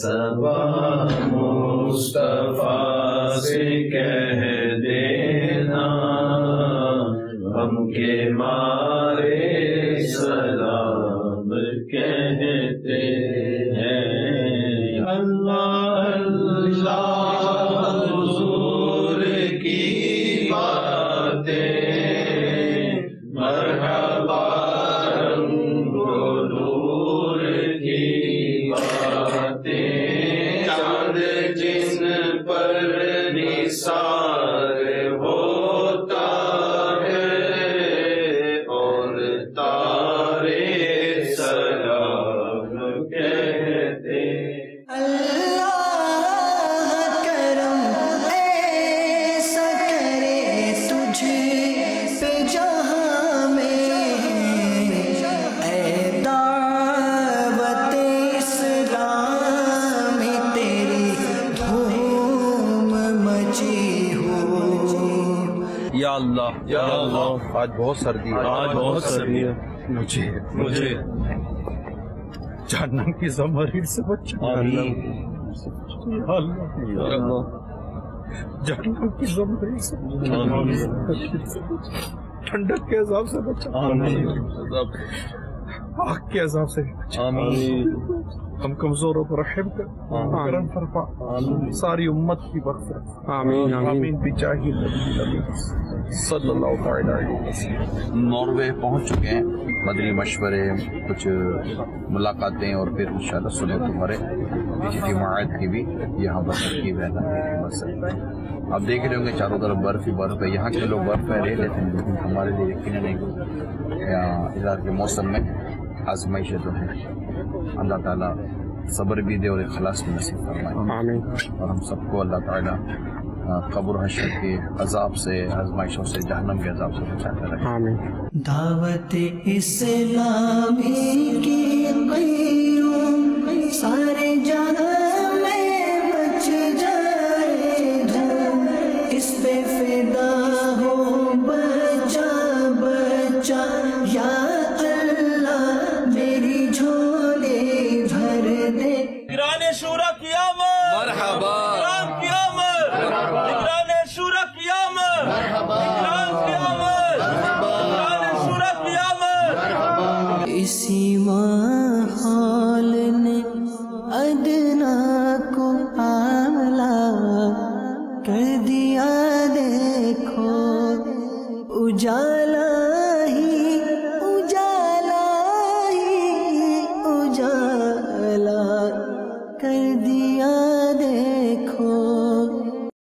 صبا مصطفیٰ سے کہہ دینا ہم کے مارے سلام کہتے ہیں اللہ اللہ حضور کی باتیں مرحبا رنگ و نور کی باتیں چاند جن پر نثار ہوتا ہے اور تارے سلام کہتے اللہ کرم ایسا کرے تجھے پہ جہاں میں اے دعوت اسلام تیری دھوم مچی ہو یا اللہ یا اللہ آج بہت سردی ہے، آج بہت سردی ہے، مجھے جہنم کی زمرین سے بچا آمین یا اللہ جہنم کی زمرین سے ٹھنڈک کے عذاب سے بچا، آمین آگ کے عذاب سے بچا، آمین ہم کمزوروں پر رحم کر، کرم فرما، ساری امت کی مغفرت آمین آمین بجاہ نبی صلی اللہ علیہ وسلم۔ ناروے پہنچ چکے ہیں، مدنی مشورے، کچھ ملاقاتیں، اور پھر انشاءاللہ سنیں تمہارے اجتماعات کی بھی یہاں پر ترکیب ہے۔ آپ دیکھ رہے ہوں گے چاروں طرف برف ہی برف ہے، یہاں کے لوگ برف میں رہ لیتے ہیں، لیکن ہمارے لیے یقیناً نہیں، یہاں ادھر کے موسم میں آزمائشیں تو ہیں۔ اللہ تعالیٰ صبر بھی دے اور اخلاص بھی نصیب فرمائے، اور ہم سب کو اللہ تعالیٰ قبر حشر کے عذاب سے، آزمائشوں سے، جہنم کے عذاب سے بچاتا رہے۔ دعوت اسلامی کی قیوم سارے جہاں میں بچ جائے دھوم، اس پہ فدا ہو بچا بچا یا اللہ میری جھولے بھر دے۔ نگران شورا قیامت مرحبا، نگران قیامت نگران شورا قیامت نگران قیامت نگران شورا قیامت۔ اسی ماحول نے ادنا کو حاملہ کر دیا، دیکھو اجالا ہی اجالا ہی اجالا کر دیا۔